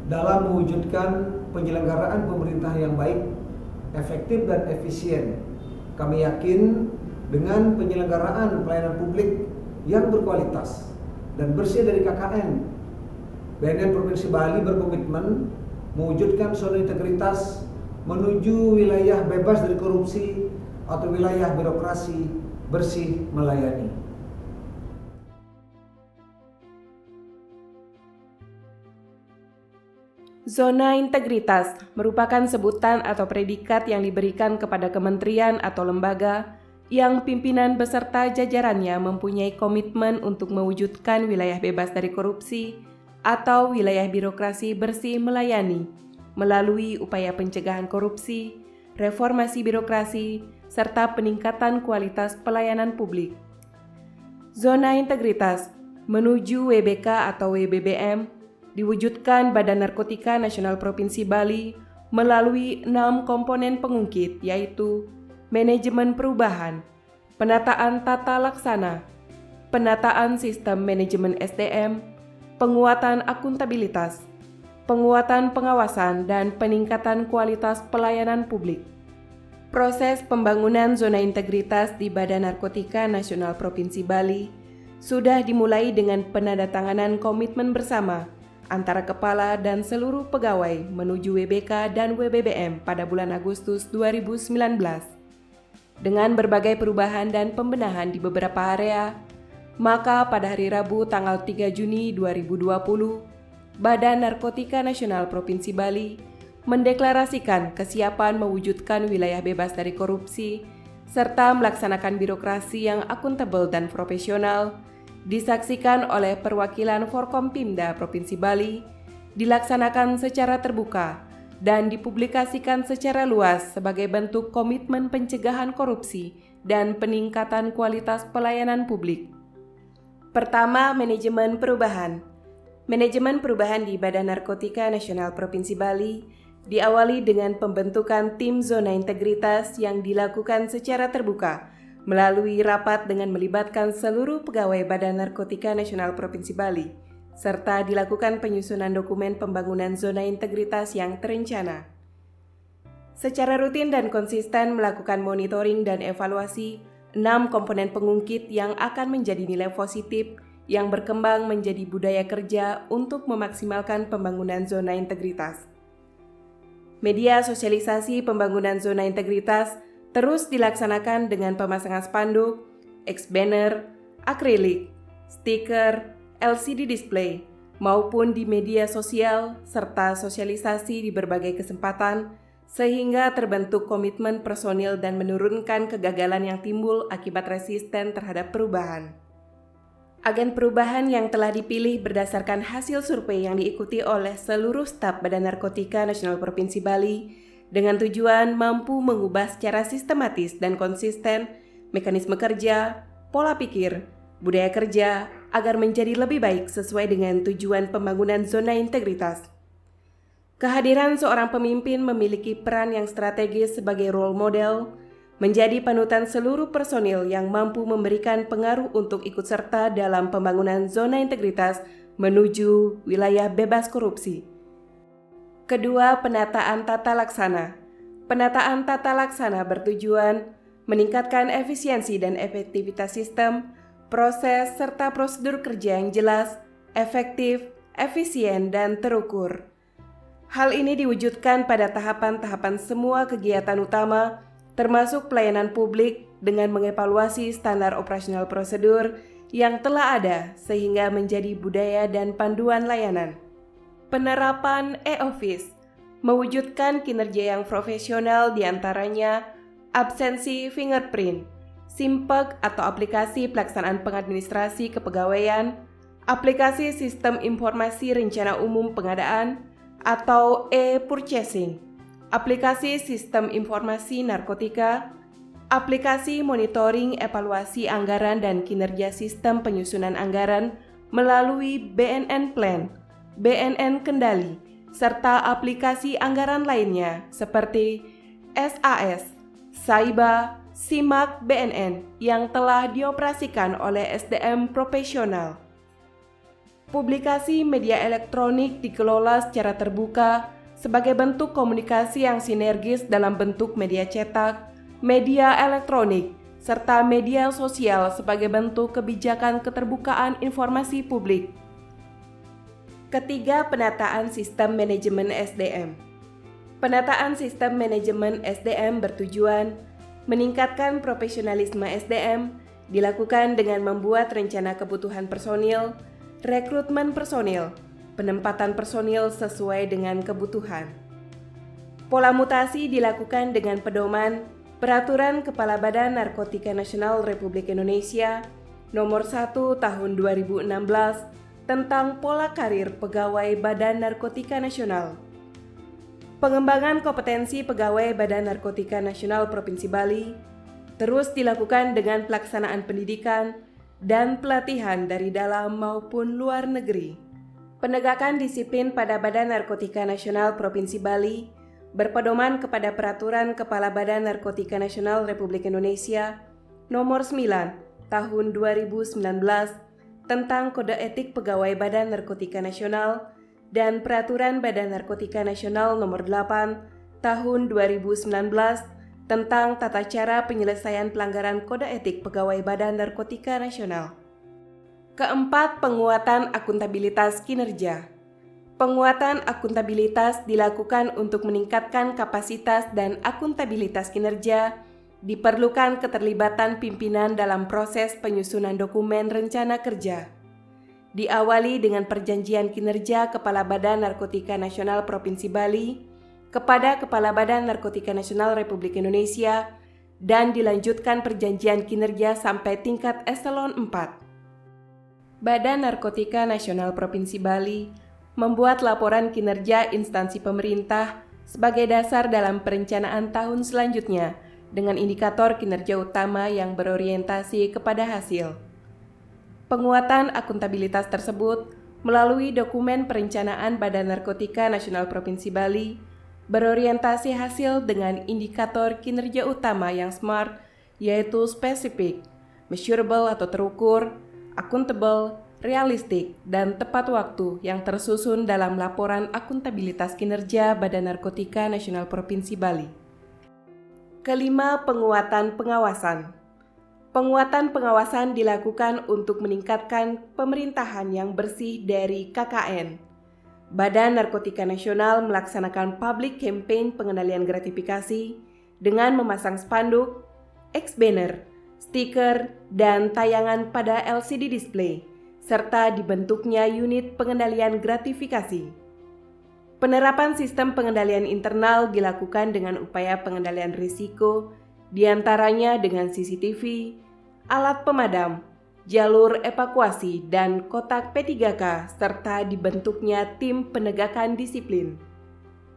dalam mewujudkan penyelenggaraan pemerintah yang baik, efektif dan efisien. Kami yakin dengan penyelenggaraan pelayanan publik yang berkualitas dan bersih dari KKN, BNN Provinsi Bali berkomitmen mewujudkan zona integritas menuju wilayah bebas dari korupsi atau wilayah birokrasi bersih melayani. Zona integritas merupakan sebutan atau predikat yang diberikan kepada kementerian atau lembaga yang pimpinan beserta jajarannya mempunyai komitmen untuk mewujudkan wilayah bebas dari korupsi atau wilayah birokrasi bersih melayani melalui upaya pencegahan korupsi, reformasi birokrasi, serta peningkatan kualitas pelayanan publik. Zona integritas menuju WBK atau WBBM diwujudkan Badan Narkotika Nasional Provinsi Bali melalui 6 komponen pengungkit, yaitu manajemen perubahan, penataan tata laksana, penataan sistem manajemen SDM, penguatan akuntabilitas, penguatan pengawasan, dan peningkatan kualitas pelayanan publik. Proses pembangunan zona integritas di Badan Narkotika Nasional Provinsi Bali sudah dimulai dengan penandatanganan komitmen bersama antara kepala dan seluruh pegawai menuju WBK dan WBBM pada bulan Agustus 2019. Dengan berbagai perubahan dan pembenahan di beberapa area, maka pada hari Rabu tanggal 3 Juni 2020, Badan Narkotika Nasional Provinsi Bali mendeklarasikan kesiapan mewujudkan wilayah bebas dari korupsi serta melaksanakan birokrasi yang akuntabel dan profesional, disaksikan oleh perwakilan Forkompimda Provinsi Bali, dilaksanakan secara terbuka dan dipublikasikan secara luas sebagai bentuk komitmen pencegahan korupsi dan peningkatan kualitas pelayanan publik. Pertama, manajemen perubahan. Manajemen perubahan di Badan Narkotika Nasional Provinsi Bali diawali dengan pembentukan tim zona integritas yang dilakukan secara terbuka melalui rapat dengan melibatkan seluruh pegawai Badan Narkotika Nasional Provinsi Bali, serta dilakukan penyusunan dokumen pembangunan zona integritas yang terencana. Secara rutin dan konsisten melakukan monitoring dan evaluasi 6 komponen pengungkit yang akan menjadi nilai positif yang berkembang menjadi budaya kerja untuk memaksimalkan pembangunan zona integritas. Media sosialisasi pembangunan zona integritas terus dilaksanakan dengan pemasangan spanduk, X-banner, akrilik, stiker, LCD display, maupun di media sosial serta sosialisasi di berbagai kesempatan sehingga terbentuk komitmen personil dan menurunkan kegagalan yang timbul akibat resisten terhadap perubahan. Agen perubahan yang telah dipilih berdasarkan hasil survei yang diikuti oleh seluruh staf Badan Narkotika Nasional Provinsi Bali dengan tujuan mampu mengubah secara sistematis dan konsisten mekanisme kerja, pola pikir, budaya kerja agar menjadi lebih baik sesuai dengan tujuan pembangunan zona integritas. Kehadiran seorang pemimpin memiliki peran yang strategis sebagai role model, menjadi panutan seluruh personil yang mampu memberikan pengaruh untuk ikut serta dalam pembangunan zona integritas menuju wilayah bebas korupsi. Kedua, penataan tata laksana. Penataan tata laksana bertujuan meningkatkan efisiensi dan efektivitas sistem, proses, serta prosedur kerja yang jelas, efektif, efisien, dan terukur. Hal ini diwujudkan pada tahapan-tahapan semua kegiatan utama, termasuk pelayanan publik dengan mengevaluasi standar operasional prosedur yang telah ada sehingga menjadi budaya dan panduan layanan. Penerapan e-office mewujudkan kinerja yang profesional diantaranya absensi fingerprint, SIMPEK atau aplikasi pelaksanaan pengadministrasi kepegawaian, aplikasi sistem informasi rencana umum pengadaan atau e-purchasing, aplikasi sistem informasi narkotika, aplikasi monitoring evaluasi anggaran dan kinerja sistem penyusunan anggaran melalui BNN Plan, BNN Kendali, serta aplikasi anggaran lainnya seperti SAS, Saiba, SIMAK BNN yang telah dioperasikan oleh SDM profesional. Publikasi media elektronik dikelola secara terbuka sebagai bentuk komunikasi yang sinergis dalam bentuk media cetak, media elektronik, serta media sosial sebagai bentuk kebijakan keterbukaan informasi publik. Ketiga, penataan sistem manajemen SDM. Penataan sistem manajemen SDM bertujuan meningkatkan profesionalisme SDM, dilakukan dengan membuat rencana kebutuhan personil, rekrutmen personil, penempatan personil sesuai dengan kebutuhan. Pola mutasi dilakukan dengan pedoman Peraturan Kepala Badan Narkotika Nasional Republik Indonesia Nomor 1 Tahun 2016 tentang pola karir pegawai Badan Narkotika Nasional. Pengembangan kompetensi pegawai Badan Narkotika Nasional Provinsi Bali terus dilakukan dengan pelaksanaan pendidikan dan pelatihan dari dalam maupun luar negeri. Penegakan disiplin pada Badan Narkotika Nasional Provinsi Bali berpedoman kepada Peraturan Kepala Badan Narkotika Nasional Republik Indonesia Nomor 9 Tahun 2019 tentang Kode Etik Pegawai Badan Narkotika Nasional dan Peraturan Badan Narkotika Nasional Nomor 8 Tahun 2019 tentang tata cara penyelesaian pelanggaran Kode Etik Pegawai Badan Narkotika Nasional. Keempat, penguatan akuntabilitas kinerja. Penguatan akuntabilitas dilakukan untuk meningkatkan kapasitas dan akuntabilitas kinerja. Diperlukan keterlibatan pimpinan dalam proses penyusunan dokumen rencana kerja. Diawali dengan perjanjian kinerja Kepala Badan Narkotika Nasional Provinsi Bali kepada Kepala Badan Narkotika Nasional Republik Indonesia dan dilanjutkan perjanjian kinerja sampai tingkat eselon 4. Badan Narkotika Nasional Provinsi Bali membuat laporan kinerja instansi pemerintah sebagai dasar dalam perencanaan tahun selanjutnya dengan indikator kinerja utama yang berorientasi kepada hasil. Penguatan akuntabilitas tersebut melalui dokumen perencanaan Badan Narkotika Nasional Provinsi Bali berorientasi hasil dengan indikator kinerja utama yang SMART, yaitu spesifik, measurable atau terukur, accountable, realistik, dan tepat waktu yang tersusun dalam laporan akuntabilitas kinerja Badan Narkotika Nasional Provinsi Bali. Kelima, penguatan pengawasan. Penguatan pengawasan dilakukan untuk meningkatkan pemerintahan yang bersih dari KKN. Badan Narkotika Nasional melaksanakan public campaign pengendalian gratifikasi dengan memasang spanduk, X-banner, stiker, dan tayangan pada LCD display, serta dibentuknya unit pengendalian gratifikasi. Penerapan sistem pengendalian internal dilakukan dengan upaya pengendalian risiko, diantaranya dengan CCTV, alat pemadam, jalur evakuasi, dan kotak P3K, serta dibentuknya tim penegakan disiplin.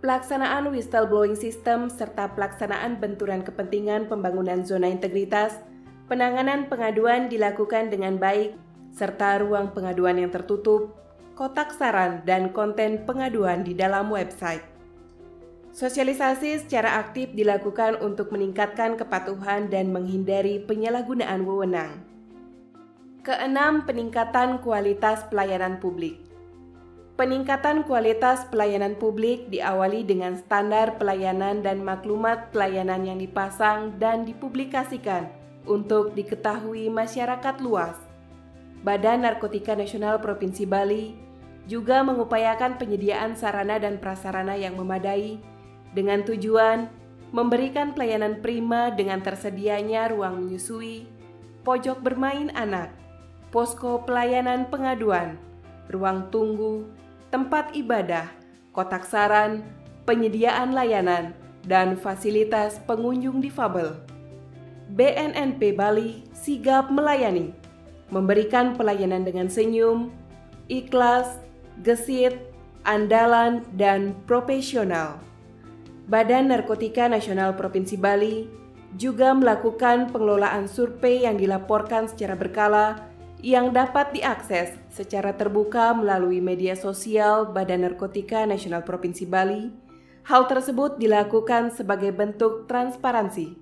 Pelaksanaan whistleblowing system serta pelaksanaan benturan kepentingan pembangunan zona integritas, penanganan pengaduan dilakukan dengan baik, serta ruang pengaduan yang tertutup, kotak saran, dan konten pengaduan di dalam website. Sosialisasi secara aktif dilakukan untuk meningkatkan kepatuhan dan menghindari penyalahgunaan wewenang. Keenam, peningkatan kualitas pelayanan publik. Peningkatan kualitas pelayanan publik diawali dengan standar pelayanan dan maklumat pelayanan yang dipasang dan dipublikasikan untuk diketahui masyarakat luas. Badan Narkotika Nasional Provinsi Bali juga mengupayakan penyediaan sarana dan prasarana yang memadai dengan tujuan memberikan pelayanan prima dengan tersedianya ruang menyusui, pojok bermain anak, posko pelayanan pengaduan, ruang tunggu, tempat ibadah, kotak saran, penyediaan layanan, dan fasilitas pengunjung difabel. BNNP Bali sigap melayani, memberikan pelayanan dengan senyum, ikhlas, gesit, andalan, dan profesional. Badan Narkotika Nasional Provinsi Bali juga melakukan pengelolaan survei yang dilaporkan secara berkala yang dapat diakses secara terbuka melalui media sosial Badan Narkotika Nasional Provinsi Bali. Hal tersebut dilakukan sebagai bentuk transparansi.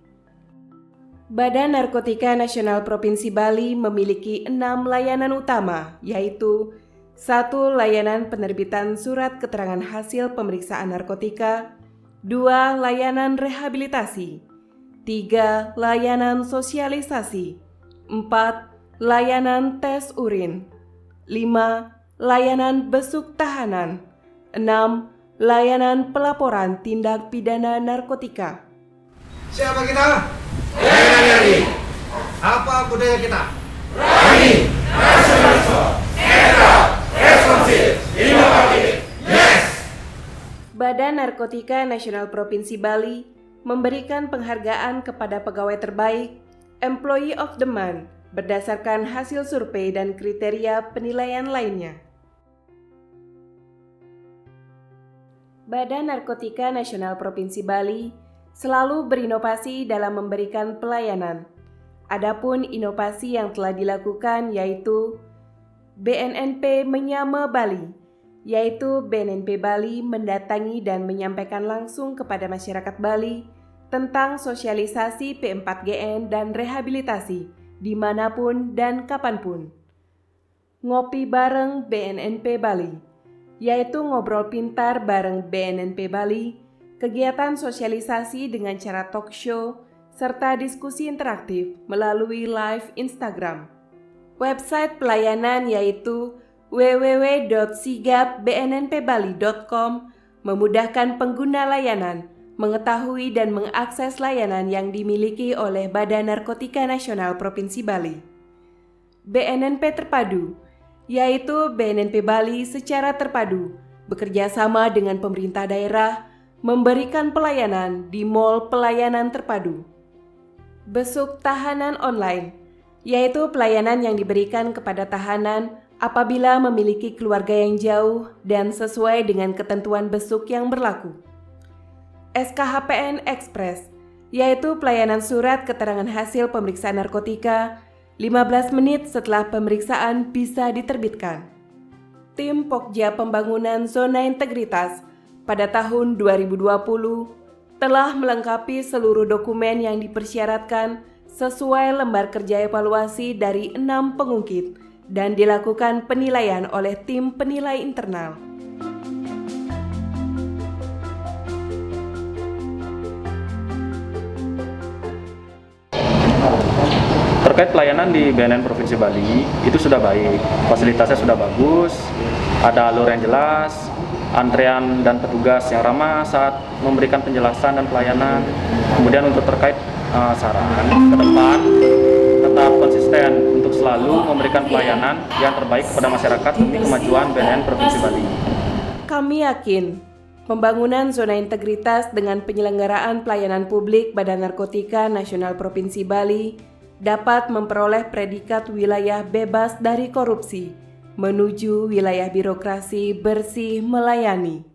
Badan Narkotika Nasional Provinsi Bali memiliki 6 layanan utama, yaitu 1. Layanan penerbitan surat keterangan hasil pemeriksaan narkotika. 2. Layanan rehabilitasi. 3. Layanan sosialisasi. 4. Layanan tes urin. 5. Layanan besuk tahanan. 6. Layanan pelaporan tindak pidana narkotika. Siapa kita? TNI. Apa budaya kita? Berani, nasionalisme, netral, responsif, inovatif. Yes! Badan Narkotika Nasional Provinsi Bali memberikan penghargaan kepada pegawai terbaik, Employee of the Month, berdasarkan hasil survei dan kriteria penilaian lainnya. Badan Narkotika Nasional Provinsi Bali selalu berinovasi dalam memberikan pelayanan. Adapun inovasi yang telah dilakukan yaitu BNNP Menyama Bali, yaitu BNNP Bali mendatangi dan menyampaikan langsung kepada masyarakat Bali tentang sosialisasi P4GN dan rehabilitasi dimanapun dan kapanpun. Ngopi bareng BNNP Bali, yaitu ngobrol pintar bareng BNNP Bali, kegiatan sosialisasi dengan cara talk show, serta diskusi interaktif melalui live Instagram. Website pelayanan yaitu www.sigapbnnpbali.com memudahkan pengguna layanan mengetahui dan mengakses layanan yang dimiliki oleh Badan Narkotika Nasional Provinsi Bali. BNNP Terpadu, yaitu BNNP Bali secara terpadu bekerja sama dengan pemerintah daerah memberikan pelayanan di Mall Pelayanan Terpadu. Besuk tahanan online, yaitu pelayanan yang diberikan kepada tahanan apabila memiliki keluarga yang jauh dan sesuai dengan ketentuan besuk yang berlaku. SKHPN Express, yaitu pelayanan surat keterangan hasil pemeriksaan narkotika 15 menit setelah pemeriksaan bisa diterbitkan. Tim Pokja Pembangunan Zona Integritas pada tahun 2020 telah melengkapi seluruh dokumen yang dipersyaratkan sesuai lembar kerja evaluasi dari 6 pengungkit dan dilakukan penilaian oleh tim penilai internal. Terkait pelayanan di BNN Provinsi Bali, itu sudah baik, fasilitasnya sudah bagus, ada alur yang jelas, antrean dan petugas yang ramah saat memberikan penjelasan dan pelayanan. Kemudian untuk terkait saran ke depan, tetap konsisten untuk selalu memberikan pelayanan yang terbaik kepada masyarakat demi kemajuan BNN Provinsi Bali. Kami yakin pembangunan zona integritas dengan penyelenggaraan pelayanan publik Badan Narkotika Nasional Provinsi Bali dapat memperoleh predikat wilayah bebas dari korupsi menuju wilayah birokrasi bersih melayani.